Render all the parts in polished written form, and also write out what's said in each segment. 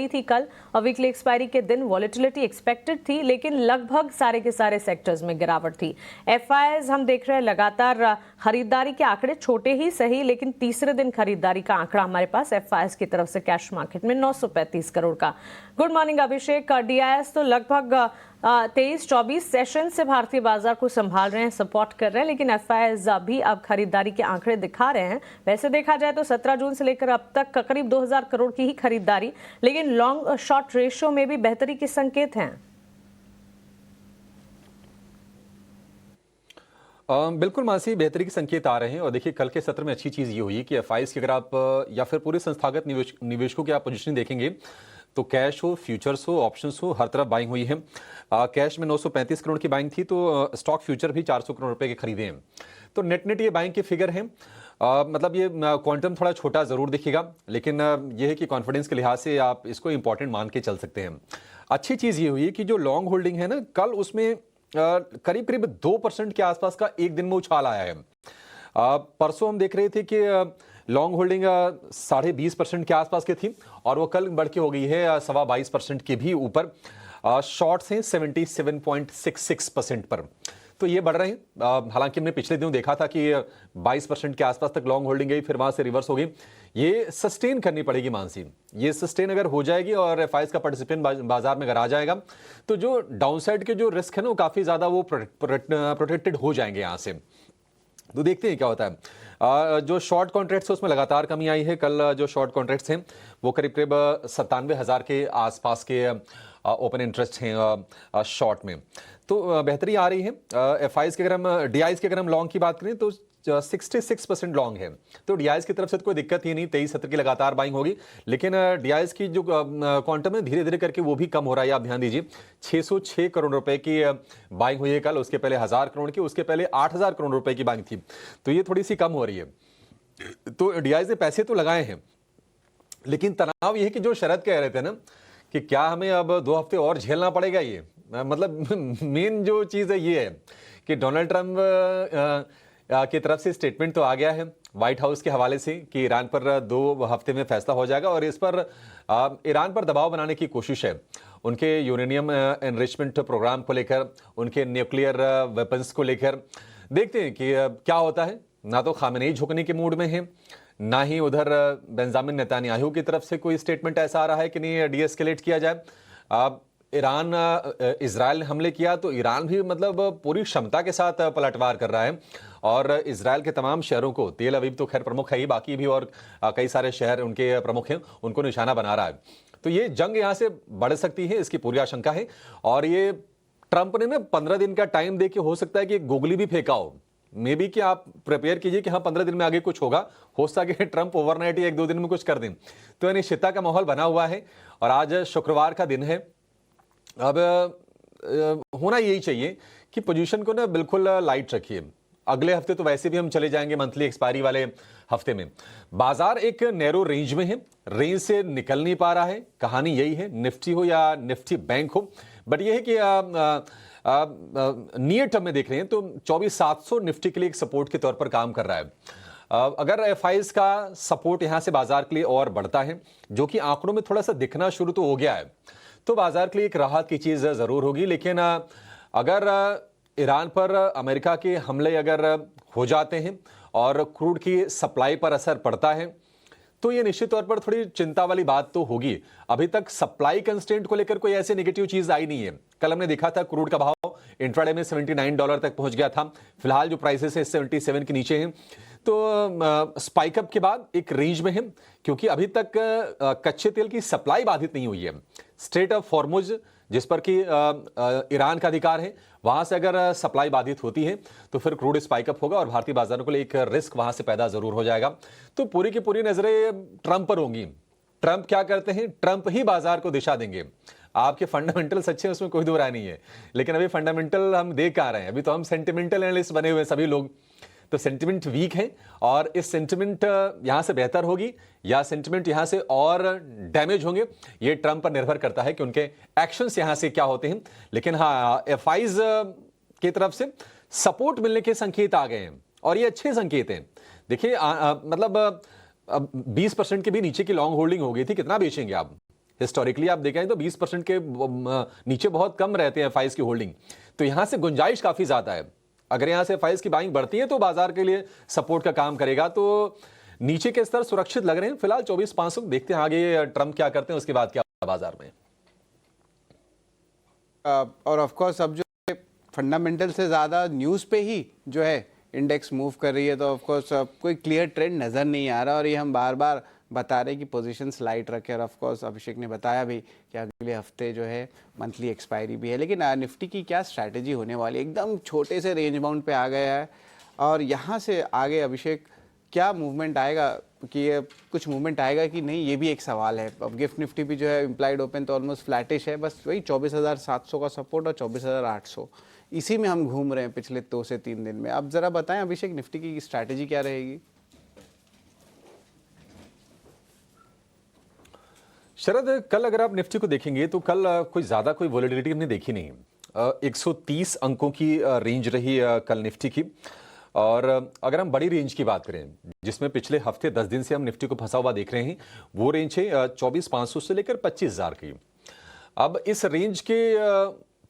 थी कल और वीकली एक्सपायरी के दिन वॉलेटिलिटी एक्सपेक्टेड थी, लेकिन लगभग सारे के सारे सेक्टर्स में गिरावट थी। एफआईआईज हम देख रहे हैं लगातार खरीदारी के आंकड़े छोटे ही सही, लेकिन तीसरे दिन खरीदारी का आंकड़ा हमारे पास एफआईआईज की तरफ से कैश मार्केट में 935 करोड़ का। गुड मॉर्निंग अभिषेक। डीआईएस तो लगभग 23-24 सेशन से भारतीय बाजार को संभाल रहे हैं, सपोर्ट कर रहे हैं, लेकिन एफआईआईज भी अब खरीदारी के आंकड़े दिखा रहे हैं। वैसे देखा जाए तो 17 जून से लेकर अब तक करीब 2000 करोड़ की ही खरीदारी, लेकिन लॉन्ग शॉर्ट रेशियो में भी बेहतरी के संकेत हैं। बिल्कुल मानसी, बेहतरी के संकेत आ रहे हैं। और देखिए कल के सत्र में अच्छी चीज़ ये हुई कि एफआईआईज की अगर आप या फिर पूरे संस्थागत निवेशकों की आप पोजीशन देखेंगे तो कैश हो, फ्यूचर्स हो, ऑप्शंस हो, हर तरफ बाइंग हुई है। कैश में 935 करोड़ की बाइंग थी, तो स्टॉक फ्यूचर भी 400 करोड़ रुपए के खरीदे हैं। तो नेट ये बाइंग के फिगर हैं। मतलब ये क्वांटम थोड़ा छोटा ज़रूर दिखेगा, लेकिन ये है कि कॉन्फिडेंस के लिहाज से आप इसको इंपॉर्टेंट मान के चल सकते हैं। अच्छी चीज़ ये हुई कि जो लॉन्ग होल्डिंग है ना, कल उसमें करीब करीब 2% के आसपास का एक दिन में उछाल आया है। परसों हम देख रहे थे कि लॉन्ग होल्डिंग 20.5% के आसपास की थी और वो कल बढ़ के हो गई है 22.25% के भी ऊपर। शॉर्ट्स हैं 77.66% पर, तो ये बढ़ रहे हैं। हालांकि हमने पिछले दिनों देखा था कि 22% के आसपास तक लॉन्ग होल्डिंग गई, फिर वहां से रिवर्स हो गई। ये सस्टेन करनी पड़ेगी मानसी। ये सस्टेन अगर हो जाएगी और एफआईआईज का पार्टिसिपेंट बाजार में अगर आ जाएगा तो जो डाउनसाइड के जो रिस्क है ना, वो काफी ज्यादा वो प्रोटेक्टेड हो जाएंगे यहां से। तो देखते हैं क्या होता है। जो शॉर्ट कॉन्ट्रैक्ट्स है उसमें लगातार कमी आई है। कल जो शॉर्ट कॉन्ट्रैक्ट्स हैं वो करीब करीब 97,000 के आसपास के ओपन इंटरेस्ट हैं शॉर्ट में, तो बेहतरी आ रही है। एफआईआईज के अगर हम डीआईएस के अगर हम लॉन्ग की बात करें तो 66% लॉन्ग है, तो डीआईएस की तरफ से तो कोई दिक्कत ही नहीं। 23 सत्र की लगातार बाइंग होगी, लेकिन डीआईएस की जो क्वांटम है धीरे धीरे करके वो भी कम हो रहा है। आप ध्यान दीजिए, 606 करोड़ रुपए की बाइंग हुई है कल, उसके पहले 1000 करोड़ की, उसके पहले 8000 करोड़ रुपए की बाइंग थी, तो ये थोड़ी सी कम हो रही है। तो डीआईएस ने पैसे तो लगाए हैं, लेकिन तनाव ये है कि जो शरद कह रहे थे ना कि क्या हमें अब 2 हफ्ते और झेलना पड़ेगा, ये मतलब मेन जो चीज़ है ये है कि डोनाल्ड ट्रंप की तरफ से स्टेटमेंट तो आ गया है व्हाइट हाउस के हवाले से कि ईरान पर 2 हफ्ते में फैसला हो जाएगा, और इस पर ईरान पर दबाव बनाने की कोशिश है उनके यूरेनियम एनरिचमेंट प्रोग्राम को लेकर, उनके न्यूक्लियर वेपन्स को लेकर। देखते हैं कि क्या होता है। ना तो खामेनेई झुकने के मूड में है, ना ही उधर बेंजामिन नेतान्याहू की तरफ से कोई स्टेटमेंट ऐसा आ रहा है कि नहीं डीएस्केलेट किया जाए। ईरान इजराइल ने हमले किया तो ईरान भी मतलब पूरी क्षमता के साथ पलटवार कर रहा है, और इजराइल के तमाम शहरों को, तेल अवीव तो खैर प्रमुख है ही, बाकी भी और कई सारे शहर उनके प्रमुख हैं, उनको निशाना बना रहा है। तो ये जंग यहाँ से बढ़ सकती है, इसकी पूरी आशंका है। और ये ट्रंप ने ना 15 दिन का टाइम दे के हो सकता है कि गोगली भी फेंका हो, मे बी कि आप प्रिपेयर कीजिए कि हाँ 15 दिन में आगे कुछ होगा, हो सके ट्रंप ओवरनाइट या 1-2 दिन में कुछ कर दें। तो अनिश्चितता का माहौल बना हुआ है, और आज शुक्रवार का दिन है। अब होना यही चाहिए कि पोजीशन को ना बिल्कुल लाइट रखिए। अगले हफ्ते तो वैसे भी हम चले जाएंगे मंथली एक्सपायरी वाले हफ्ते में। बाजार एक नैरो रेंज में है, रेंज से निकल नहीं पा रहा है, कहानी यही है, निफ्टी हो या निफ्टी बैंक हो। बट यह है कि नियर टर्म में देख रहे हैं तो 24,700 निफ्टी के लिए एक सपोर्ट के तौर पर काम कर रहा है। अगर एफआईआईज का सपोर्ट यहां से बाजार के लिए और बढ़ता है, जो कि आंकड़ों में थोड़ा सा दिखना शुरू तो हो गया है, तो बाजार के लिए एक राहत की चीज जरूर होगी। लेकिन अगर ईरान पर अमेरिका के हमले अगर हो जाते हैं और क्रूड की सप्लाई पर असर पड़ता है, तो ये निश्चित तौर पर थोड़ी चिंता वाली बात तो होगी। अभी तक सप्लाई कंस्ट्रेंट को लेकर कोई ऐसी नेगेटिव चीज आई नहीं है। कल हमने देखा था क्रूड का भाव इंट्राडे में $79 तक पहुंच गया था, फिलहाल जो प्राइसेस है 77 के नीचे हैं। तो स्पाइकअप के बाद एक रेंज में है, क्योंकि अभी तक कच्चे तेल की सप्लाई बाधित नहीं हुई है। स्ट्रेट ऑफ हॉर्मुज जिस पर कि ईरान का अधिकार है, वहां से अगर सप्लाई बाधित होती है तो फिर क्रूड स्पाइकअप होगा और भारतीय बाजारों के लिए एक रिस्क वहां से पैदा जरूर हो जाएगा। तो पूरी की पूरी नजरें ट्रंप पर होंगी। ट्रंप क्या करते हैं, ट्रंप ही बाजार को दिशा देंगे। आपके फंडामेंटल्स अच्छे हैं, उसमें कोई दो राय नहीं है, लेकिन अभी फंडामेंटल हम देख आ रहे हैं। अभी तो हम सेंटिमेंटल एनालिस्ट बने हुए हैं सभी लोग, तो सेंटिमेंट वीक है, और इस सेंटिमेंट यहां से बेहतर होगी या सेंटिमेंट यहां से और डैमेज होंगे, ये ट्रंप पर निर्भर करता है कि उनके एक्शंस यहां से क्या होते हैं। लेकिन हाँ, एफआईआईज की तरफ से सपोर्ट मिलने के संकेत आ गए हैं, और ये अच्छे संकेत हैं। देखिए मतलब 20% के भी नीचे की लॉन्ग होल्डिंग हो गई थी, कितना बेचेंगे आप? हिस्टोरिकली आप देखें तो 20% के नीचे बहुत कम रहते हैं एफआईज की होल्डिंग। तो यहां से गुंजाइश काफी ज्यादा है। अगर यहां से एफआईज की बाइंग बढ़ती है तो बाजार के लिए सपोर्ट का काम करेगा। तो नीचे के स्तर सुरक्षित लग रहे हैं फिलहाल 24,500। देखते हैं आगे ट्रंप क्या करते हैं, उसके बाद क्या बाजार में। और ऑफ कोर्स अब जो फंडामेंटल से ज़्यादा न्यूज़ पे ही जो है इंडेक्स मूव कर रही है, तो ऑफ कोर्स कोई क्लियर ट्रेंड नज़र नहीं आ रहा। और ये हम बार बार बता रहे हैं कि पोजीशंस लाइट रखें। और ऑफ कोर्स अभिषेक ने बताया भी कि अगले हफ्ते जो है मंथली एक्सपायरी भी है। लेकिन निफ्टी की क्या स्ट्रैटेजी होने वाली है? एकदम छोटे से रेंज बाउंड पे आ गया है और यहाँ से आगे अभिषेक क्या मूवमेंट आएगा, कि ये कुछ मूवमेंट आएगा कि नहीं, ये भी एक सवाल है। अब गिफ्ट निफ्टी भी जो है इम्प्लाइड ओपन तो ऑलमोस्ट फ्लैटिश है, बस वही 24,700 का सपोर्ट और 24,800, इसी में हम घूम रहे हैं पिछले 2 से 3 दिन में। अब जरा बताएं अभिषेक, निफ्टी की स्ट्रैटेजी क्या रहेगी? शरद, कल अगर आप निफ्टी को देखेंगे तो कल कोई ज्यादा कोई वोलेटिलिटी हमने देखी नहीं। 130 अंकों की रेंज रही कल निफ्टी की। और अगर हम बड़ी रेंज की बात करें जिसमें पिछले हफ्ते 10 दिन से हम निफ्टी को फंसा हुआ देख रहे हैं, वो रेंज है 24,500 से लेकर 25,000 की। अब इस रेंज के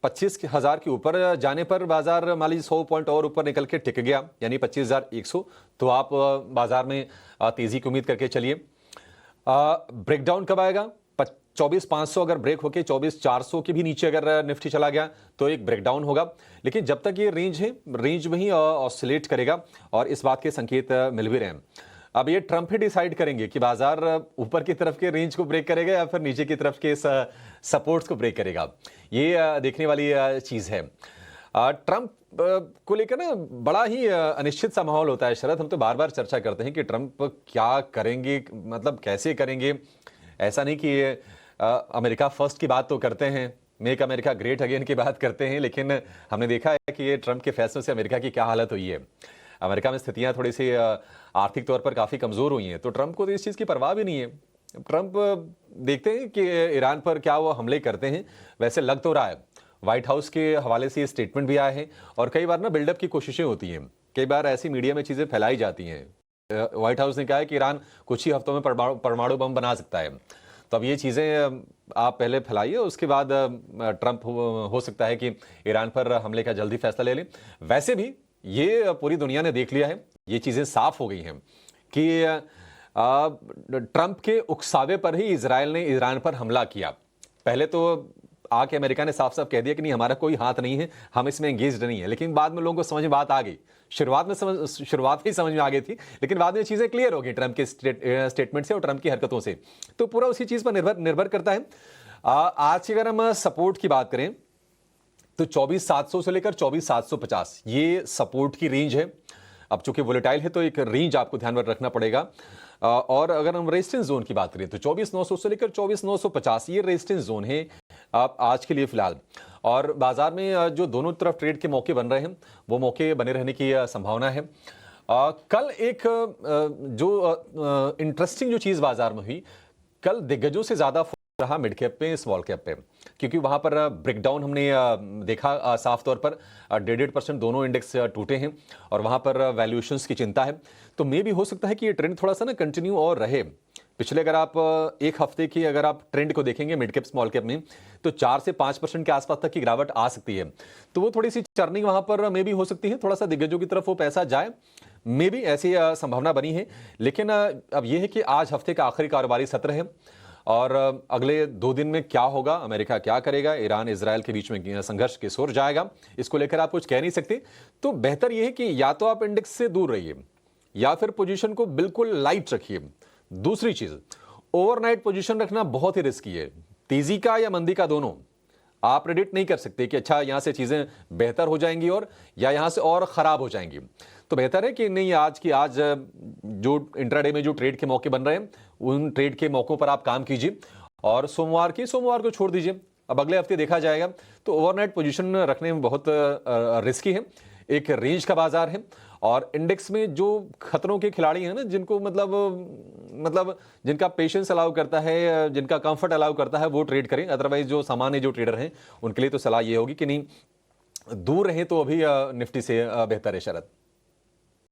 25,000 के ऊपर जाने पर बाजार मान लीजिए 100 पॉइंट और ऊपर निकल के टिक गया, यानी 25,100, तो आप बाजार में तेजी की उम्मीद करके चलिए। ब्रेकडाउन कब आएगा? 24,500 अगर ब्रेक होके 24,400 के भी नीचे अगर निफ्टी चला गया तो एक ब्रेकडाउन होगा। लेकिन जब तक ये रेंज है, रेंज में ही ऑसिलेट करेगा और इस बात के संकेत मिल भी रहे हैं। अब ये ट्रंप ही डिसाइड करेंगे कि बाजार ऊपर की तरफ के रेंज को ब्रेक करेगा या फिर नीचे की तरफ के सपोर्ट्स को ब्रेक करेगा। ये देखने वाली चीज है। ट्रंप को लेकर ना बड़ा ही अनिश्चित सा माहौल होता है शरद। हम तो बार बार चर्चा करते हैं कि ट्रंप क्या करेंगे, मतलब कैसे करेंगे। ऐसा नहीं कि अमेरिका फर्स्ट की बात तो करते हैं, मेक अमेरिका ग्रेट अगेन की बात करते हैं, लेकिन हमने देखा है कि ये ट्रंप के फैसलों से अमेरिका की क्या हालत हुई है। अमेरिका में स्थितियां थोड़ी सी आर्थिक तौर पर काफी कमजोर हुई हैं, तो ट्रंप को तो इस चीज की परवाह भी नहीं है। ट्रंप देखते हैं कि ईरान पर क्या वो हमले करते हैं। वैसे लग तो रहा है, व्हाइट हाउस के हवाले से ये स्टेटमेंट भी आए हैं और कई बार ना बिल्डअप की कोशिशें होती हैं, कई बार ऐसी मीडिया में चीजें फैलाई जाती हैं। व्हाइट हाउस ने कहा है कि ईरान कुछ ही हफ्तों में परमाणु बम बना सकता है। तो अब ये चीजें आप पहले फैलाइए, उसके बाद ट्रंप हो सकता है कि ईरान पर हमले का जल्दी फैसला ले लें। वैसे भी ये पूरी दुनिया ने देख लिया है, ये चीजें साफ हो गई हैं कि ट्रंप के उकसावे पर ही इजराइल ने ईरान पर हमला किया। पहले तो आके अमेरिका ने साफ साफ कह दिया कि नहीं, हमारा कोई हाथ नहीं है, हम इसमें एंगेज्ड नहीं है। लेकिन बाद में लोगों को समझ में बात आ गई। शुरुआत ही समझ में आ गई थी, लेकिन बाद में चीजें क्लियर हो गई ट्रंप के स्टेटमेंट से और ट्रंप की हरकतों से। तो पूरा उसी चीज पर निर्भर करता है। आज की अगर हम सपोर्ट की बात करें तो 24,700 से लेकर 24,750 ये सपोर्ट की रेंज है। अब चूंकि वोलेटाइल है तो एक रेंज आपको ध्यान में रखना पड़ेगा। और अगर हम रेजिस्टेंस जोन की बात करें तो 24,900 से लेकर 24,950 ये रेजिस्टेंस जोन है आज के लिए फिलहाल। और बाजार में जो दोनों तरफ ट्रेड के मौके बन रहे हैं वो मौके बने रहने की संभावना है। कल एक जो इंटरेस्टिंग जो चीज बाजार में हुई, कल दिग्गजों से ज्यादा रहा मिड कैप पे, स्मॉल कैप पे, क्योंकि वहां पर ब्रेकडाउन हमने देखा साफ तौर पर 1.5% दोनों इंडेक्स टूटे हैं और वहां पर वैल्यूएशंस की चिंता है। तो मे भी हो सकता है कि ये ट्रेंड थोड़ा सा ना कंटिन्यू और रहे। पिछले अगर आप एक हफ्ते की अगर आप ट्रेंड को देखेंगे मिड कैप स्मॉल कैप में, तो 4 से 5% के आसपास तक की गिरावट आ सकती है। तो वो थोड़ी सी चर्निंग वहां पर मे भी हो सकती है, थोड़ा सा दिग्गजों की तरफ वो पैसा जाए, मे भी ऐसी संभावना बनी है। लेकिन अब यह है कि आज हफ्ते का आखिरी कारोबारी सत्र है और अगले 2 दिन में क्या होगा, अमेरिका क्या करेगा, ईरान इजराइल के बीच में संघर्ष किस ओर जाएगा, इसको लेकर आप कुछ कह नहीं सकते। तो बेहतर यह है कि या तो आप इंडेक्स से दूर रहिए या फिर पोजीशन को बिल्कुल लाइट रखिए। दूसरी चीज, ओवरनाइट पोजीशन रखना बहुत ही रिस्की है। तेजी का या मंदी का दोनों आप प्रेडिक्ट नहीं कर सकते कि अच्छा यहां से चीजें बेहतर हो जाएंगी और या यहां से और खराब हो जाएंगी। तो बेहतर है कि नहीं, आज जो इंट्राडे में जो ट्रेड के मौके बन रहे हैं उन ट्रेड के मौकों पर आप काम कीजिए और सोमवार को छोड़ दीजिए। अब अगले हफ्ते देखा जाएगा। तो ओवरनाइट पोजीशन रखने में बहुत रिस्की है। एक रेंज का बाजार है और इंडेक्स में जो खतरों के खिलाड़ी हैं ना, जिनको मतलब जिनका पेशेंस अलाउ करता है, जिनका कंफर्ट अलाउ करता है, वो ट्रेड करें। अदरवाइज जो सामान्य जो ट्रेडर हैं उनके लिए तो सलाह ये होगी कि नहीं, दूर रहें तो अभी निफ्टी से बेहतर है शरद।